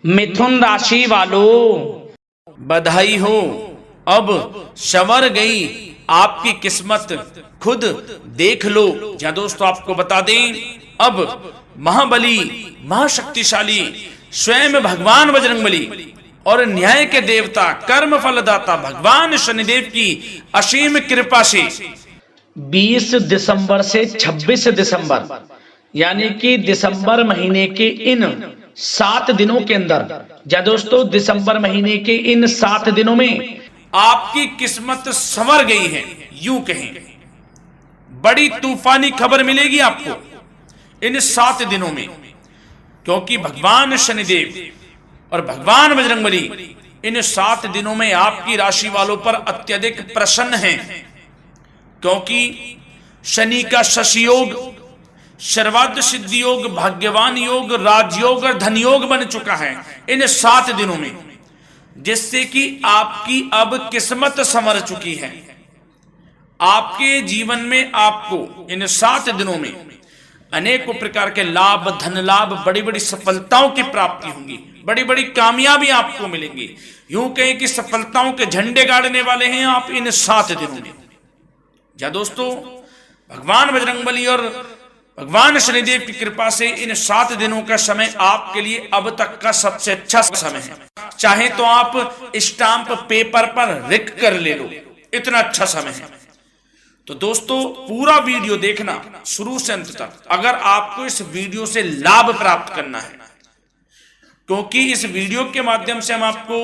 मिथुन राशि वालों, बधाई हो। अब संवर गई आपकी किस्मत, खुद देख लो। या दोस्तों आपको बता दें, अब महाबली महाशक्तिशाली स्वयं भगवान बजरंगबली और न्याय के देवता कर्म फलदाता भगवान शनिदेव की असीम कृपा से 20 दिसंबर से 26 दिसंबर यानी कि दिसंबर महीने के इन 7 दिनों के अंदर, या दोस्तों दिसंबर महीने के इन 7 दिनों में आपकी किस्मत संवर गई है। यूं कहें, बड़ी तूफानी खबर मिलेगी आपको इन 7 दिनों में, क्योंकि भगवान शनिदेव और भगवान बजरंगबली इन 7 दिनों में आपकी राशि वालों पर अत्यधिक प्रसन्न हैं, क्योंकि शनि का शशि योग, सर्वार्थ सिद्धि योग, भाग्यवान योग, राजयोग और धन योग बन चुका है इन 7 दिनों में, जिससे कि आपकी अब किस्मत संवर चुकी है। आपके जीवन में आपको इन 7 दिनों में अनेकों प्रकार के लाभ, धन लाभ, बड़ी बड़ी सफलताओं की प्राप्ति होंगी, बड़ी बड़ी कामयाबी आपको मिलेंगी। यूं कहें कि सफलताओं के झंडे गाड़ने वाले हैं आप इन 7 दिनों में। या दोस्तों, भगवान बजरंगबली और भगवान शनिदेव की कृपा से इन 7 दिनों का समय आपके लिए अब तक का सबसे अच्छा समय है। चाहे तो आप स्टाम्प पेपर पर लिख कर ले लो, इतना अच्छा समय है। तो दोस्तों पूरा वीडियो देखना शुरू से अंत तक, अगर आपको इस वीडियो से लाभ प्राप्त करना है, क्योंकि इस वीडियो के माध्यम से हम आपको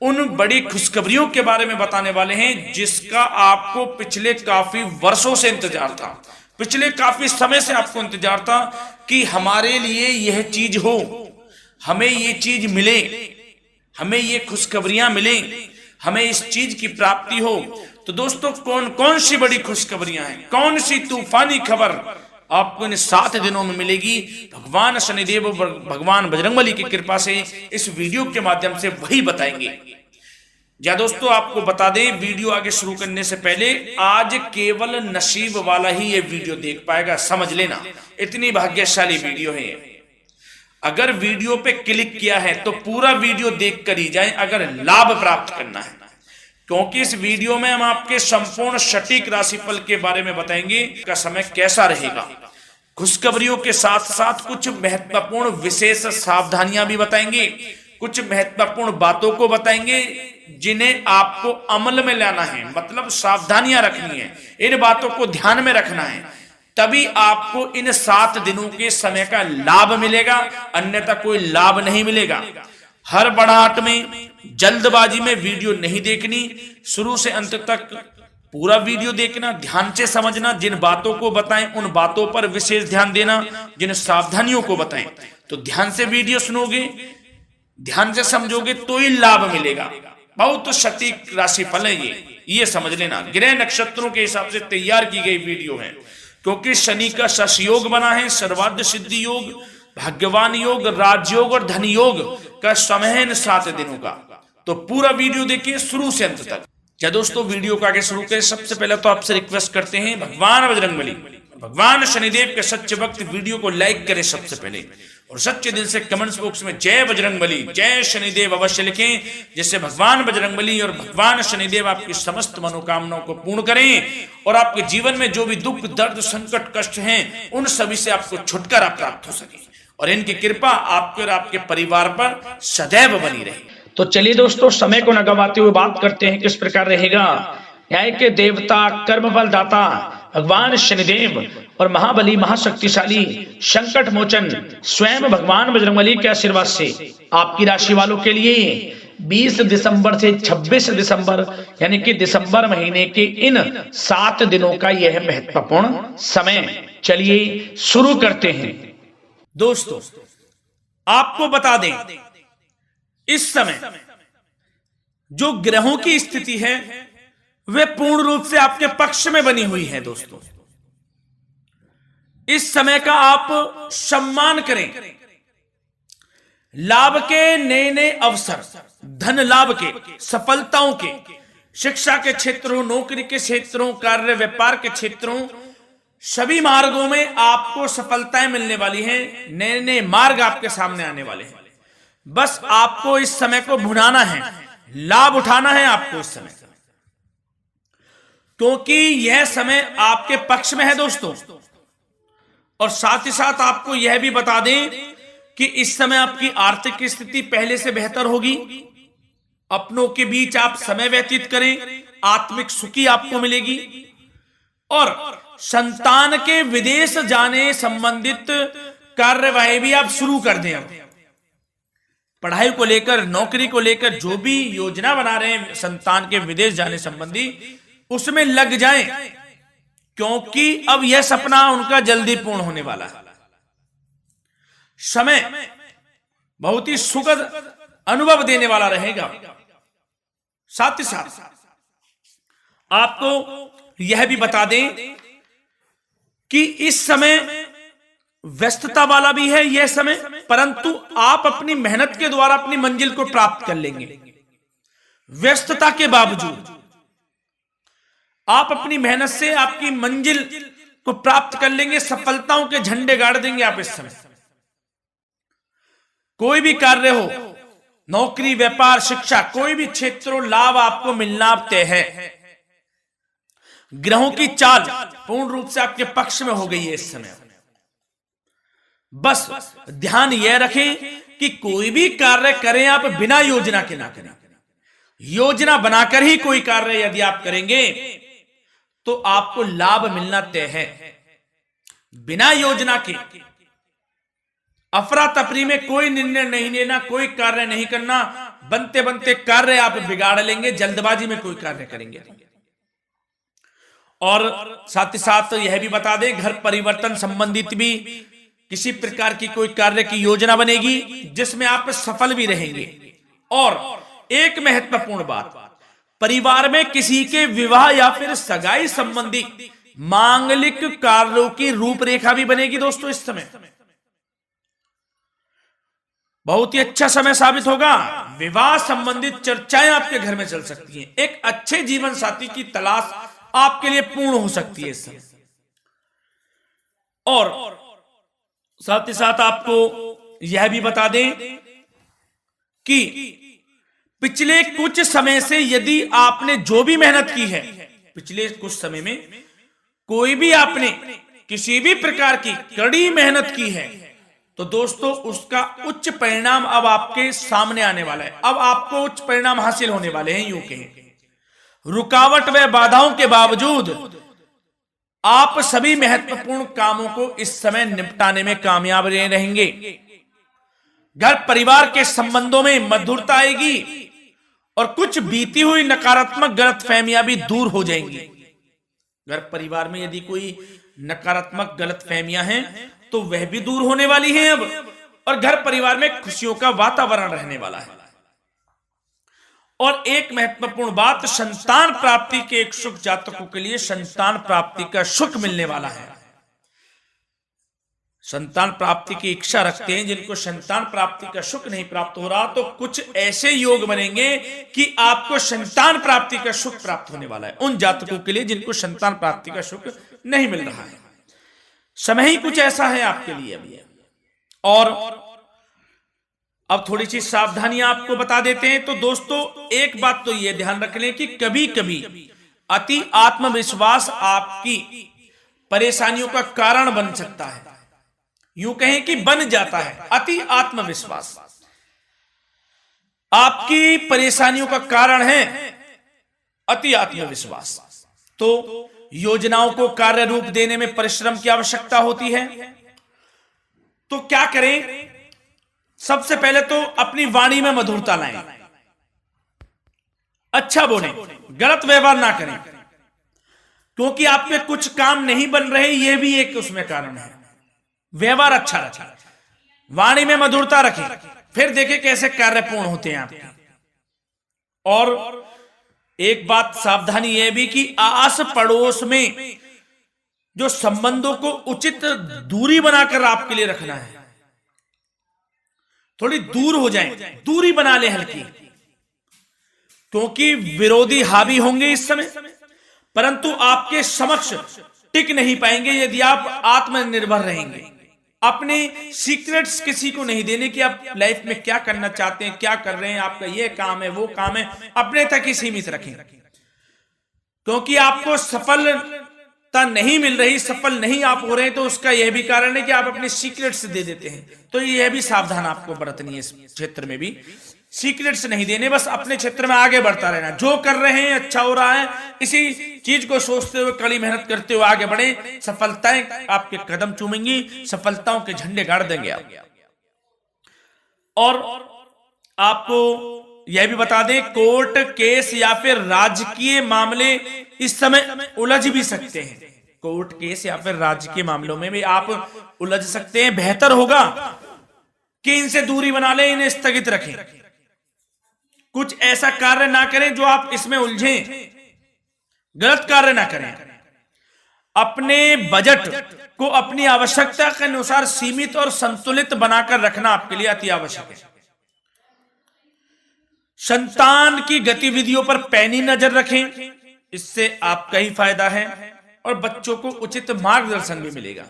उन बड़ी खुशखबरियों के बारे में बताने वाले हैं जिसका आपको पिछले काफी वर्षों से इंतजार था, पिछले काफी समय से आपको इंतजार था कि हमारे लिए यह चीज हो, हमें ये चीज मिले, हमें ये खुशखबरियां मिले, हमें इस चीज की प्राप्ति हो। तो दोस्तों कौन कौन सी बड़ी खुशखबरियां हैं, कौन सी तूफानी खबर आपको इन 7 दिनों में मिलेगी, भगवान शनिदेव और भगवान बजरंगबली की कृपा से इस वीडियो के माध्यम से वही बताएंगे। या दोस्तों आपको बता दें, वीडियो आगे शुरू करने से पहले, आज केवल नसीब वाला ही ये वीडियो देख पाएगा, समझ लेना, इतनी भाग्यशाली वीडियो है। अगर वीडियो पे क्लिक किया है तो पूरा वीडियो देख कर ही जाए अगर लाभ प्राप्त करना है, क्योंकि इस वीडियो में हम आपके संपूर्ण सटीक राशिफल के बारे में बताएंगे का समय कैसा रहेगा। खुशखबरियों के साथ साथ कुछ महत्वपूर्ण विशेष सावधानियां भी बताएंगे, कुछ महत्वपूर्ण बातों को बताएंगे जिन्हें आपको अमल में लाना है, मतलब सावधानियां रखनी है, इन बातों को ध्यान में रखना है, तभी आपको इन 7 दिनों के समय का लाभ मिलेगा, अन्यथा कोई लाभ नहीं मिलेगा। हर बड़ाहट में, जल्दबाजी में वीडियो नहीं देखनी, शुरू से अंत तक पूरा वीडियो देखना, ध्यान से समझना, जिन बातों को बताएं उन बातों पर विशेष ध्यान देना, जिन सावधानियों को बताएं तो ध्यान से वीडियो सुनोगे, ध्यान से समझोगे तो ही लाभ मिलेगा। बहुत सटीक राशिफल है ये समझ लेना। ग्रह नक्षत्रों के हिसाब से तैयार की गई वीडियो है, क्योंकि शनि का शशि योग बना है, सर्वार्थ सिद्धि योग, भाग्यवान योग, राजयोग और धन योग का समय है इन 7 दिनों का। तो पूरा वीडियो देखिए शुरू से अंत तक। क्या दोस्तों वीडियो को आगे शुरू करें, सबसे पहले तो आपसे रिक्वेस्ट करते हैं, भगवान बजरंगबली भगवान शनिदेव के सच्चे भक्त वीडियो को लाइक करें सबसे पहले, और सच्चे दिल से कमेंट्स बॉक्स में जय बजरंगबली, जय शनिदेव अवश्य लिखें, जिससे भगवान बजरंगबली और भगवान शनिदेव आपकी समस्त मनोकामनाओं को पूर्ण करें और आपके जीवन में जो भी दुख, दर्द, संकट, कष्ट हैं उन सभी से आपको छुटकारा प्राप्त हो सके, और इनकी कृपा आपके और आपके परिवार पर सदैव बनी रहे। तो चलिए दोस्तों, समय को न गवाते हुए बात करते हैं किस प्रकार रहेगा। न्याय के देवता, कर्म बल दाता भगवान शनिदेव और महाबली महाशक्तिशाली संकट मोचन स्वयं भगवान बजरंगबली के आशीर्वाद से आपकी राशि वालों के लिए 20 दिसंबर से 26 दिसंबर यानी कि दिसंबर महीने के इन 7 दिनों का यह महत्वपूर्ण समय। चलिए शुरू करते हैं। दोस्तों आपको बता दें, इस समय जो ग्रहों की स्थिति है वे पूर्ण रूप से आपके पक्ष में बनी हुई है। दोस्तों इस समय का आप सम्मान करें, लाभ के नए नए अवसर, धन लाभ के, सफलताओं के, शिक्षा के क्षेत्रों, नौकरी के क्षेत्रों, कार्य व्यापार के क्षेत्रों, सभी मार्गों में आपको सफलताएं मिलने वाली हैं, नए नए मार्ग आपके सामने आने वाले हैं। बस आपको इस समय को भुनाना है, लाभ उठाना है आपको इस समय, क्योंकि यह समय आपके पक्ष में है दोस्तों। और साथ ही साथ आपको यह भी बता दें कि इस समय आपकी आर्थिक स्थिति पहले से बेहतर होगी। अपनों के बीच आप समय व्यतीत करें, आत्मिक सुखी आपको मिलेगी। और संतान के विदेश जाने संबंधित कार्यवाही भी आप शुरू कर दें। अब पढ़ाई को लेकर, नौकरी को लेकर जो भी योजना बना रहे हैं संतान के विदेश जाने संबंधी, उसमें लग जाएं, क्योंकि अब यह सपना उनका जल्दी पूर्ण होने वाला है। समय बहुत ही सुखद अनुभव देने वाला रहेगा। साथ ही साथ आपको यह भी बता दें कि इस समय व्यस्तता वाला भी है यह समय, परंतु आप अपनी मेहनत के द्वारा अपनी मंजिल को प्राप्त कर लेंगे। व्यस्तता के बावजूद आप अपनी मेहनत से आपकी मंजिल को प्राप्त कर लेंगे, सफलताओं के झंडे गाड़ देंगे आप इस समय। कोई भी कार्य हो, नौकरी, व्यापार, शिक्षा, कोई भी क्षेत्रों, लाभ आपको मिलना तय है। ग्रहों की चाल पूर्ण रूप से आपके पक्ष में हो गई है इस समय। बस ध्यान यह रखें कि कोई भी कार्य करें आप बिना योजना के ना करें। योजना बनाकर ही कोई कार्य यदि आप करेंगे तो आपको लाभ मिलना तय है। बिना योजना के अफरा तफरी में कोई निर्णय नहीं लेना, कोई कार्य नहीं करना। बनते बनते कार्य आप बिगाड़ लेंगे, जल्दबाजी में कोई कार्य करेंगे। और साथ ही साथ यह भी बता दें, घर परिवर्तन संबंधित भी किसी प्रकार की कोई कार्य की योजना बनेगी जिसमें आप सफल भी रहेंगे। और एक महत्वपूर्ण बात, परिवार में किसी के विवाह या फिर सगाई संबंधी मांगलिक कार्यों की रूपरेखा भी बनेगी दोस्तों इस समय। बहुत ही अच्छा समय साबित होगा। विवाह संबंधित चर्चाएं आपके घर में चल सकती हैं। एक अच्छे जीवन साथी की तलाश आपके लिए पूर्ण हो सकती है इस समय। और साथ ही साथ आपको यह भी बता दें कि पिछले कुछ समय से यदि आपने जो भी मेहनत की है, पिछले कुछ समय में कोई भी आपने किसी भी प्रकार की कड़ी मेहनत की है, तो दोस्तों उसका उच्च परिणाम अब आपके सामने आने वाला है। अब आपको उच्च परिणाम हासिल होने वाले हैं। यूं कहें, रुकावट व बाधाओं के बावजूद आप सभी महत्वपूर्ण कामों को इस समय निपटाने में कामयाब रहेंगे। घर परिवार के संबंधों में मधुरता आएगी और कुछ बीती हुई नकारात्मक गलतफहमियां भी दूर हो जाएंगी। घर परिवार में यदि कोई नकारात्मक गलतफहमियां हैं तो वह भी दूर होने वाली हैं अब, और घर परिवार में खुशियों का वातावरण रहने वाला है। और एक महत्वपूर्ण बात, संतान प्राप्ति के इच्छुक जातकों के लिए संतान प्राप्ति का सुख मिलने वाला है। संतान प्राप्ति की इच्छा रखते हैं, जिनको संतान प्राप्ति का सुख नहीं प्राप्त हो रहा, तो कुछ ऐसे योग बनेंगे कि आपको संतान प्राप्ति का सुख प्राप्त होने वाला है। उन जातकों के लिए जिनको संतान प्राप्ति का सुख नहीं मिल रहा है, समय ही कुछ ऐसा है आपके लिए अभी। और अब थोड़ी सी सावधानियां आपको बता देते हैं। तो दोस्तों एक बात तो यह ध्यान रख लें कि कभी कभी अति आत्मविश्वास आपकी परेशानियों का कारण बन सकता है। यूं कहें कि बन जाता है। अति आत्मविश्वास आपकी परेशानियों का कारण है। अति आत्मविश्वास तो योजनाओं को कार्य रूप देने में परिश्रम की आवश्यकता होती है। तो क्या करें? सबसे पहले तो अपनी वाणी में मधुरता लाएं, अच्छा बोलें, गलत व्यवहार ना करें, क्योंकि आपके कुछ काम नहीं बन रहे, यह भी एक उसमें कारण है। व्यवहार अच्छा रखें, वाणी में मधुरता रखें, फिर देखें कैसे कार्य पूर्ण होते हैं आपके। और एक बात सावधानी यह भी कि आस पड़ोस में जो संबंधों को उचित दूरी बनाकर आपके लिए रखना है। थोड़ी दूर हो जाएं, दूरी बना ले हल्की, क्योंकि विरोधी हावी होंगे इस समय, परंतु आपके समक्ष टिक नहीं पाएंगे यदि आप आत्मनिर्भर रहेंगे। अपने सीक्रेट्स किसी को नहीं देने कि आप लाइफ में क्या करना चाहते हैं, क्या कर रहे हैं, आपका ये काम है, वो काम है, अपने तक ही सीमित रखें। क्योंकि आपको सफलता नहीं मिल रही, सफल नहीं आप हो रहे, तो उसका यह भी कारण है कि आप अपने सीक्रेट्स दे देते हैं। तो यह भी सावधान आपको बरतनी है, इस क्षेत्र में भी सीक्रेट्स नहीं देने, बस अपने क्षेत्र में आगे बढ़ता रहना। जो कर रहे हैं अच्छा हो रहा है, इसी चीज को सोचते हुए कड़ी मेहनत करते हुए आगे बढ़े। सफलताएं आपके कदम चूमेंगी, सफलताओं के झंडे गाड़ देंगे आप। और आपको यह भी बता दें, कोर्ट केस या फिर राजकीय मामले इस समय उलझ भी सकते हैं। कोर्ट केस या फिर राजकीय मामलों में भी आप उलझ सकते हैं। बेहतर होगा कि इनसे दूरी बना लें, इन्हें स्थगित रखें, कुछ ऐसा कार्य ना करें जो आप इसमें उलझें, गलत कार्य ना करें। अपने बजट को अपनी आवश्यकता के अनुसार सीमित और संतुलित बनाकर रखना आपके लिए अति आवश्यक है। संतान की गतिविधियों पर पैनी नजर रखें, इससे आपका ही फायदा है और बच्चों को उचित मार्गदर्शन भी मिलेगा।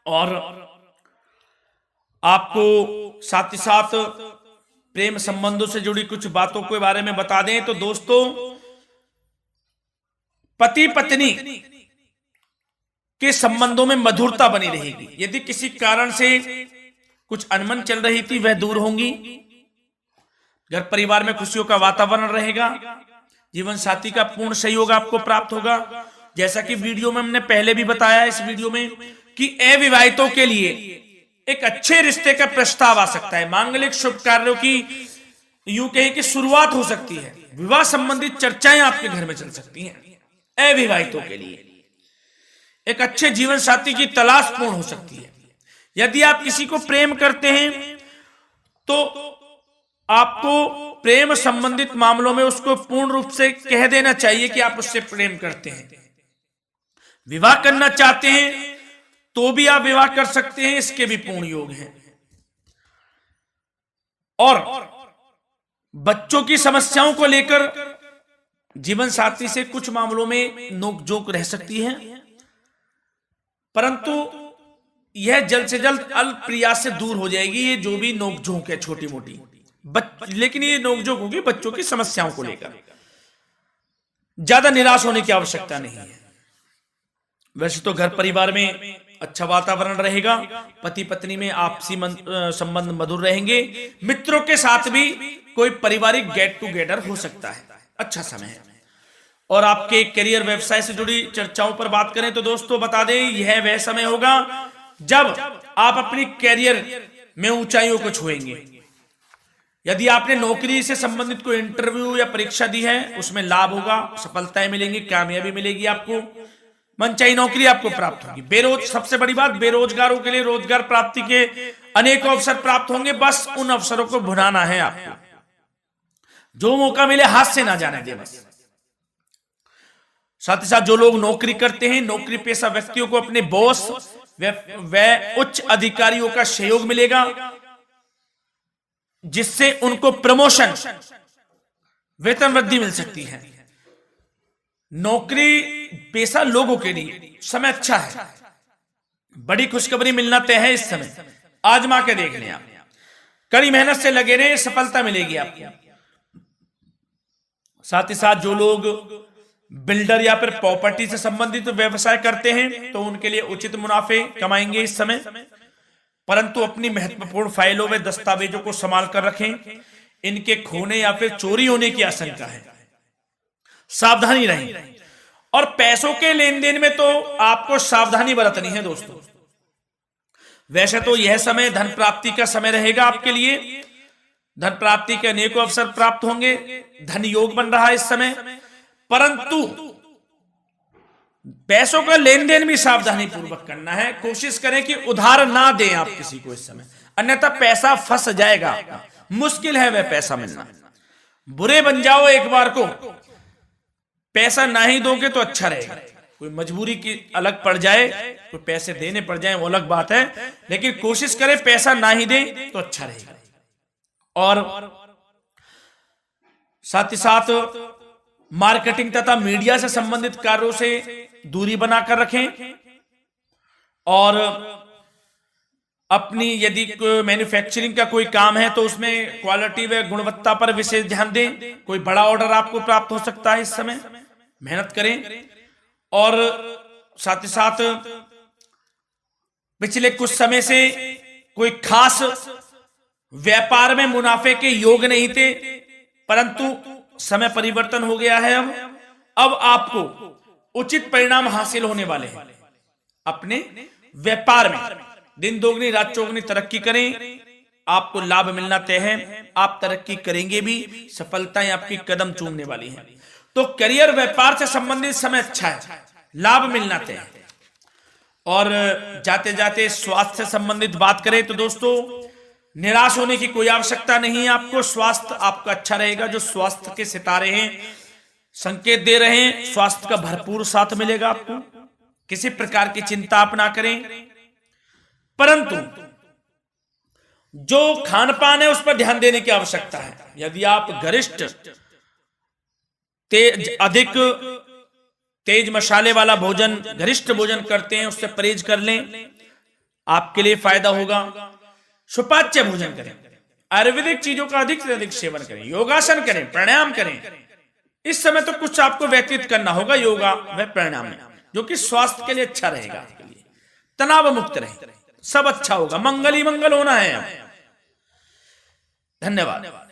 और आपको साथ ही साथ प्रेम संबंधों से जुड़ी कुछ बातों के बारे में बता दें तो दोस्तों, पति पत्नी के संबंधों में मधुरता बनी रहेगी। यदि किसी कारण से कुछ अनबन चल रही थी, वह दूर होंगी। घर परिवार में खुशियों का वातावरण रहेगा। जीवन साथी का पूर्ण सहयोग आपको प्राप्त होगा। जैसा कि वीडियो में हमने पहले भी बताया, इस वीडियो में, कि अविवाहितों के लिए एक अच्छे रिश्ते का प्रस्ताव आ सकता है। मांगलिक शुभ कार्यों की यूं कहें कि शुरुआत हो सकती है। विवाह संबंधित चर्चाएं आपके घर में चल सकती हैं। अविवाहितों के लिए एक अच्छे जीवन साथी की तलाश पूर्ण हो सकती है। यदि आप किसी को प्रेम करते हैं तो आपको प्रेम संबंधित मामलों में उसको पूर्ण रूप से कह देना चाहिए कि आप उससे प्रेम करते हैं। विवाह करना चाहते हैं तो भी आप विवाह कर सकते हैं, इसके भी पूर्ण योग हैं। और बच्चों की समस्याओं को लेकर जीवन साथी से कुछ मामलों में नोकझोंक रह सकती है, परंतु यह जल्द से जल्द अल्प प्रयास से दूर हो जाएगी। ये जो भी नोकझोंक है छोटी मोटी, लेकिन ये नोकझोंक होगी बच्चों की समस्याओं को लेकर। ज्यादा निराश होने की आवश्यकता नहीं है। वैसे तो घर परिवार में अच्छा वातावरण रहेगा, पति पत्नी में आपसी संबंध मधुर रहेंगे। मित्रों के साथ भी कोई पारिवारिक गेट टुगेदर हो सकता है। अच्छा समय है। और आपके करियर व्यवसाय से जुड़ी चर्चाओं पर बात करें तो दोस्तों बता दें, यह वह समय होगा जब आप अपनी करियर में ऊंचाइयों को छुएंगे। यदि आपने नौकरी से संबंधित कोई इंटरव्यू या परीक्षा दी है, उसमें लाभ होगा, सफलताएं मिलेंगी, कामयाबी मिलेगी, आपको मनचाही नौकरी आपको प्राप्त होगी। सबसे बड़ी बात, बेरोजगारों के लिए रोजगार प्राप्ति के अनेक अवसर प्राप्त होंगे। बस उन अवसरों को भुनाना है आपको। जो मौका मिले हाथ से ना जाने दे बस। साथ ही साथ जो लोग नौकरी करते हैं, नौकरी पेशा व्यक्तियों को अपने बॉस व उच्च अधिकारियों का सहयोग मिलेगा, जिससे उनको प्रमोशन, वेतन वृद्धि मिल सकती है। नौकरी पेशा लोगों के लिए समय अच्छा है। बड़ी खुशखबरी मिलना तय है इस समय। आजमा के देख लें आप। कड़ी मेहनत से लगे रहे, सफलता मिलेगी आपको। साथ ही साथ जो लोग बिल्डर या फिर प्रॉपर्टी से संबंधित व्यवसाय करते हैं तो उनके लिए उचित मुनाफे कमाएंगे इस समय, परंतु अपनी महत्वपूर्ण फाइलों व दस्तावेजों को संभाल कर रखें। इनके खोने या फिर चोरी होने की आशंका है, सावधानी रहें। और पैसों के लेन देन में तो आपको सावधानी बरतनी है दोस्तों। वैसे तो यह समय धन प्राप्ति का समय रहेगा आपके लिए। धन प्राप्ति के अनेकों अवसर प्राप्त होंगे, धन योग बन रहा है इस समय, परंतु पैसों का लेन देन भी सावधानी पूर्वक करना है। कोशिश करें कि उधार ना दें आप किसी को इस समय, अन्यथा पैसा फंस जाएगा। मुश्किल है वह पैसा मिलना। बुरे बन जाओ एक बार को, पैसा ना ही दोगे तो अच्छा रहेगा। कोई मजबूरी की अलग पड़ जाए, कोई पैसे देने पड़ जाए वो अलग बात है, लेकिन कोशिश करें पैसा ना ही दें तो अच्छा रहेगा। और साथ ही साथ मार्केटिंग तथा मीडिया से संबंधित कार्यों से दूरी बनाकर रखें। और अपनी यदि मैन्युफैक्चरिंग का कोई काम है तो उसमें क्वालिटी व गुणवत्ता पर विशेष ध्यान दें। कोई बड़ा ऑर्डर आपको प्राप्त हो सकता है इस समय, मेहनत करें। और साथ ही साथ पिछले कुछ समय से कोई खास व्यापार में मुनाफे के योग नहीं थे, परंतु समय परिवर्तन हो गया है। अब आपको उचित परिणाम हासिल होने वाले हैं। अपने व्यापार में दिन दोगुनी रात चौगुनी तरक्की करें, आपको लाभ मिलना तय है। आप तरक्की करेंगे भी, सफलताएं आपकी कदम चूमने वाली हैं। तो करियर व्यापार से संबंधित समय अच्छा है, लाभ मिलना तय है। और जाते जाते स्वास्थ्य से संबंधित बात करें तो दोस्तों, निराश होने की कोई आवश्यकता नहीं है आपको। स्वास्थ्य आपका अच्छा रहेगा। जो स्वास्थ्य के सितारे हैं संकेत दे रहे हैं, स्वास्थ्य का भरपूर साथ मिलेगा आपको। किसी प्रकार की चिंता आप ना करें, परंतु जो खान पान है उस पर ध्यान देने की आवश्यकता है। यदि आप गरिष्ठ अधिक तेज मसाले वाला भोजन, गरिष्ठ भोजन करते हैं, उससे परहेज कर लें, आपके लिए फायदा होगा। सुपाच्य भोजन करें, आयुर्वेदिक चीजों का अधिक से अधिक सेवन करें, योगासन करें, प्राणायाम करें। इस समय तो कुछ आपको व्यतीत करना होगा योगा व प्राणायाम में, जो कि स्वास्थ्य के लिए अच्छा रहेगा। आपके लिए तनाव मुक्त रहे, सब अच्छा होगा। मंगल ही मंगल होना है। धन्यवाद।